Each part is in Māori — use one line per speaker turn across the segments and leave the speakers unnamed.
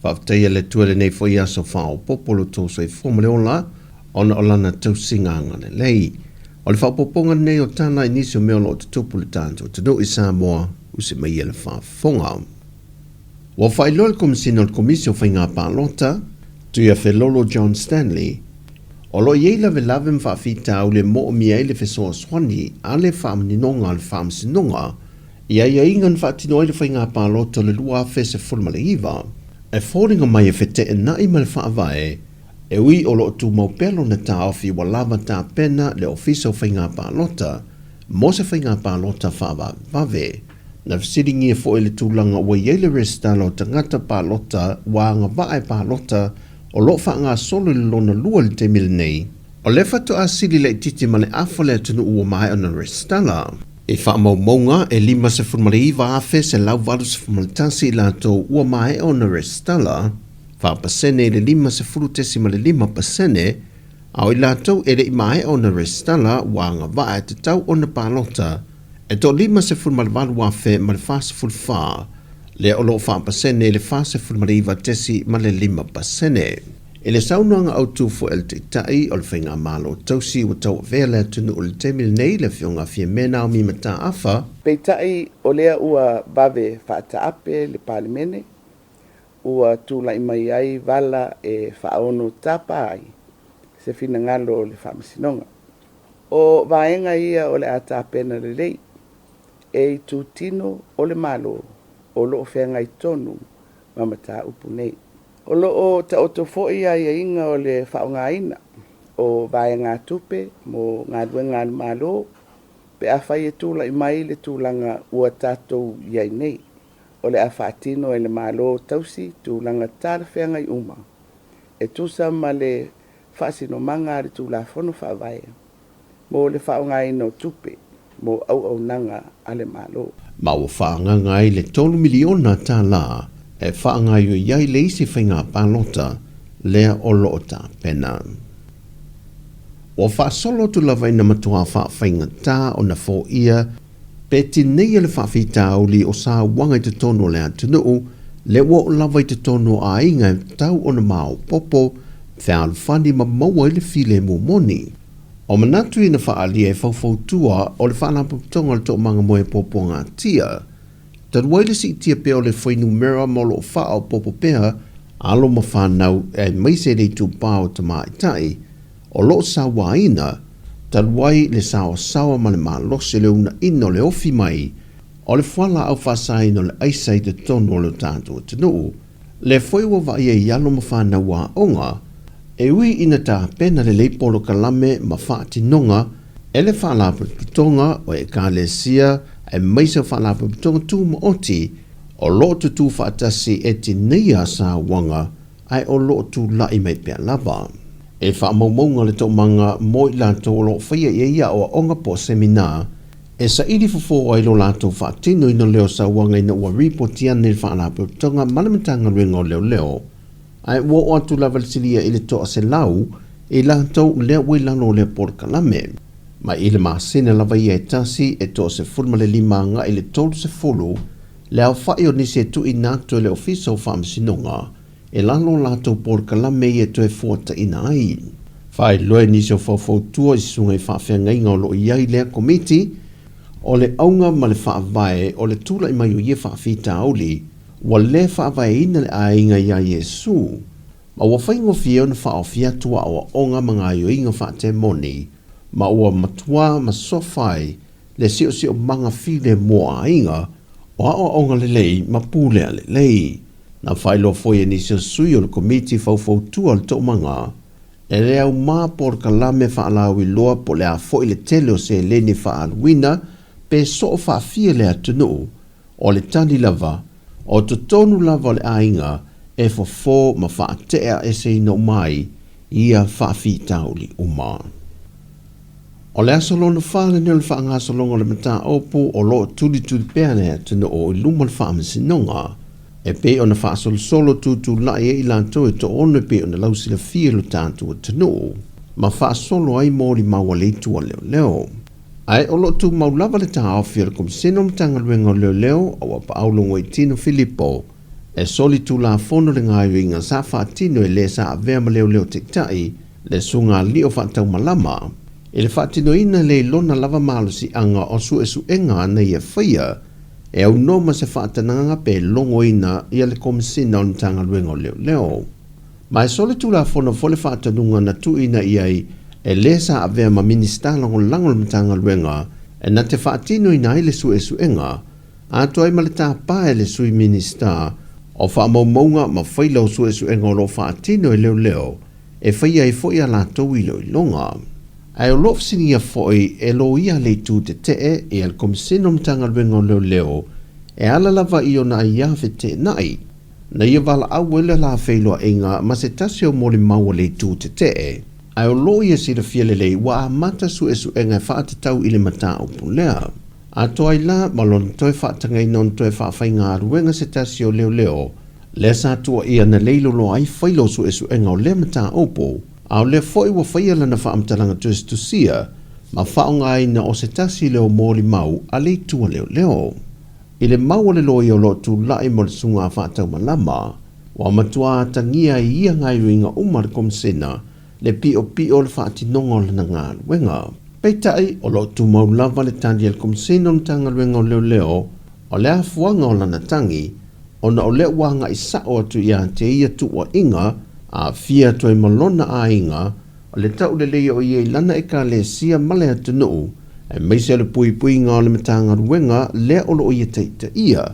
Whafteia le tuele nei fwoi aso whao popolo tōso e fōmale ola, ona o lana tausinga le lei. O le whapoponga nei o tāna inisio mea lo te tupu le tānto, te no i Sāmoa, usi mai ele whafonga. Wa whailo le komisino le komisio whainga pālota, tuia whelolo John Stanley, o lo ieila ve lavem whawhita au le mo mi le whesoa swani, a le whaamninonga le whaamsinonga, ia ingan whaatinoa le whainga pālota le lua whese fulmale iwa, e fōringa mai e whete e nai ma le whaavae, e ui o lo tu mau pelo na tā ofi wa lava tā pena le ofiso whainga pālota, mo se whainga pālota whaava vave, na wsiringi e fo ele tūlanga ua iele restalo tangata pālota wa anga vae pālota o lo whaanga solo le lona lua le te mil nei. O le whatu a sili le titi ma le awhale atunu ua mai ona restala. E wha maunga e lima se fulmari iwa afe se lau walu se fulmaritasi lato ua mai ona restala, wha pasene le lima se fulutesi ma le 5%, au i lato e le mai ona restala wa anga vae te tau ona pālota, e to lima se fulmari walu afe ma le fasa fulfaa, le olo wha pasene le fasa fulmari iwa tesi ma le 5%. E le saunanga au tūfu el te tai o le whainga malo tausi o tau vele tunu o le temil nei le whionga fia mena o mi mata afa.
Pei tai o lea ua bave whaata ape le palimene, ua tūlai mai ai vala e whaono tapa ai, se fina ngalo o le whamasinonga. O vaenga ia o le ata apena le lei, e tūtino o le malo o lo whenga i tonu mamata upu nei. O loo ta otofoi ai inga o le whaonga ina, o vai ngā tupe, mo ngā duenga malo, pe a whai e tūla i mai le tūlanga ua tātou iai nei. O le a whaatino e le malo tausi tūlanga tāra whenga i uma. E tūsa ma le whaasino manga le tūla whono whaavai. Mo le whaonga ina o tupe, mo au nanga ale malo.
Ma o whaanga ngai le 3 miliona Tala, e whaanga yu iai le isi whainga pālota, lea o loo tā pena. O whaasolo tu lava ina matua whainga tā o na fō ia, pe tinei le whawhita auli o sā wanga i te tono le atunuu, le wo lava i te tono a inga tau o na mao popo, whea whani ma maua i le file mu moni. O manatu ina whaali e whauwhautua o le whanapuptonga le tō manga moe popo ngā tia, tad waile si tia peo le whainu mera molo o whao popo pea, alo ma whanau e maise rei tu pāo ta mai tai, o lo sa waina, tad wai le sawa ma le maa lose le una ino le ofi mai, o le whala au whasai no le aisai te tono le tātua tanu, le whaiwa vai e yalo ma whanau wa onga, e ui ina tā pena le leipolo kalame ma whaati nonga, e le whalapu putonga o e ka le sia, e maisa whalapu putonga tū ma oti, o lo tu whaatasi e ti neia sa wanga, ai o lo tu lai mai pia lava. E wha maumaunga le tō manga mo i lato o lo whaia ia o onga po semina, e sa iri fufo ai lo lato whaatino ino leo sa wanga ina ua ripotia ne whalapu putonga malamitanga ringo leo. Ai wo o atu lava le silia i le toa se lau, e lato leo wei lalo le porkalame. Ma ile maasene lava ia e tasi e toa se fulma le 5 nga ile tolu se fulu, le au whai o nisi e tu i nato le ofiso o whaamsinonga, e lalo lato porkalame i e toe fuata ina ai. Whai loe nisi o whautua i sunga i whaafea ngainga o lo iai lea komiti, o le aunga ma le whaavae o le tula i mai o ie whaafita auli, wa le whaavae ina le ainga ia Yesu. Ma wa whaingo fia na whaofia tua o onga mga io inga whaate moni, ma ua matua ma sofai le sio manga file moa ainga, o a onga le lei ma pūlea le lei. Na whailo foi e nisio sui o le komiti whauwhautua le tō manga, e le au mā por kalame whaalau i loa po le a foi le tele o se leni whaaluina, pe so o whaafia le atunu, o le tani lava, o tonu lava le ainga, e fo ma whaatea e se ino mai, ia whaafitauli uma. O le asolona whāle neo le whaanga asolonga le mata opu o lo tuli pēne tino o i luma le whaamasinonga, e pe o na whaasolo tutu lai e ilanto e to ono pe o na lausi le fia lo tātua tino, ma whaasolo ai mōri maua leitua leo. Ai o lo tu maulava le tā awhia le komiseno mtanga luenga leo o a paulongo i tino Filipo, e soli tu la fono le ngai inga sa whaatino e le sa avea ma leo tiktai le sunga li o whaatau malama. E le whaatino ina le lona lava malo si anga o su enga na ia whaia e au noma se whaatananga pe longo ina ia le komisina o ntanga luenga o leo. Ma e soli tu la fono fole whaatanunga na tu ina iai e le sa avea ma minista lango lango le mtanga luenga e na te whaatino ina i le su enga a toi ma le tāpā e le sui minista o whaamaumaunga ma whailau su enga o lo whaatino e leo e whaia e whaia la tau i longa. Ai o lof sinia foi e lo ia le tu te e al komisino mtanga luenga o leo e ala lava i o na ia te nai. Na ia wala au ele la whailua inga ma se tasio moli maua le tu te Ai o lo ia si le fielele wa a mata su enga whaatatau i le mata o pulea. A toi la malon toi whaatanga i non toi whaafai ruenga se tasio leo le sa tua ia na leilo lo ai whailo su enga o le mata opo. Au le foi wa whaia lana whaamtalanga tusia ma whaonga i na o se tasi leo mōli mau a le tua leo. I le mau le loi o lo tu lai mo le sunga whaatau malama wa matua tangia i ia ngai ringa umar komsena le pio le whaatinonga lana ngā ruenga. Peitai o lo tu mau lava le tani al komsena mtanga ruenga o leo o le afuanga o lana tangi o na o le wanga i sao atu ia te ia tua inga a fia toi malona a inga o le tau le leo i lana e ka le sia male atu nuu e meise le pui ngā le matanga ruenga le o lo i te ia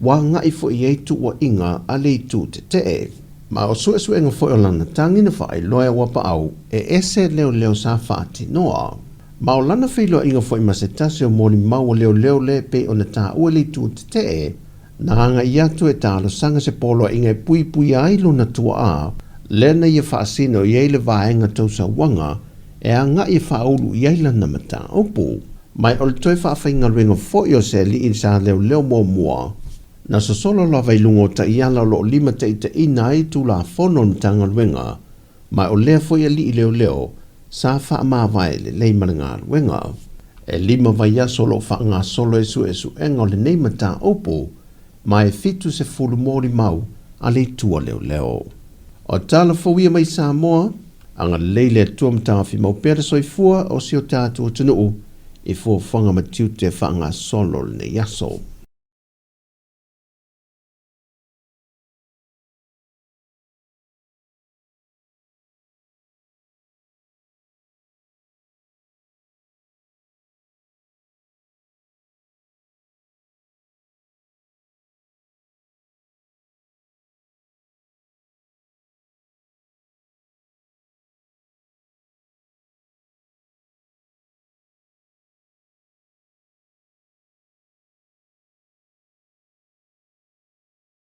wa ngai fo i tua inga a le tu te. Ma o su enga fo o lana tangi na whai loa wapa au e ese leo sa whaati noa. Ma o lana whiloa inga fo i masetase o moni mau leo le pe o na tā ua le tu te na hanga i atu e tālo sanga se polo inga pui ai luna tua a lena ia whaasino i eile vaenga tausa wanga e a nga i whaulu i eila na mata opu. Mai o le toi whaafeinga ringa fo i o se li in sa leo mua. Na so solo la vai lungo ta i ala lo lima te ina i tu la fono mtanga ringa. Mai o lea fo i li leo sa wha maa vai le leima ngā ringa. E lima vai a solo wha ngā solo esu enga o le nei mata opu. Mai fitu se fulu mori mau a le tua leo. O tala fawia mai Sāmoa, anga leile tuam tāwhi mau pere soifua o si o tātua tunuu i fua whanga matiu te whanga solo le yaso.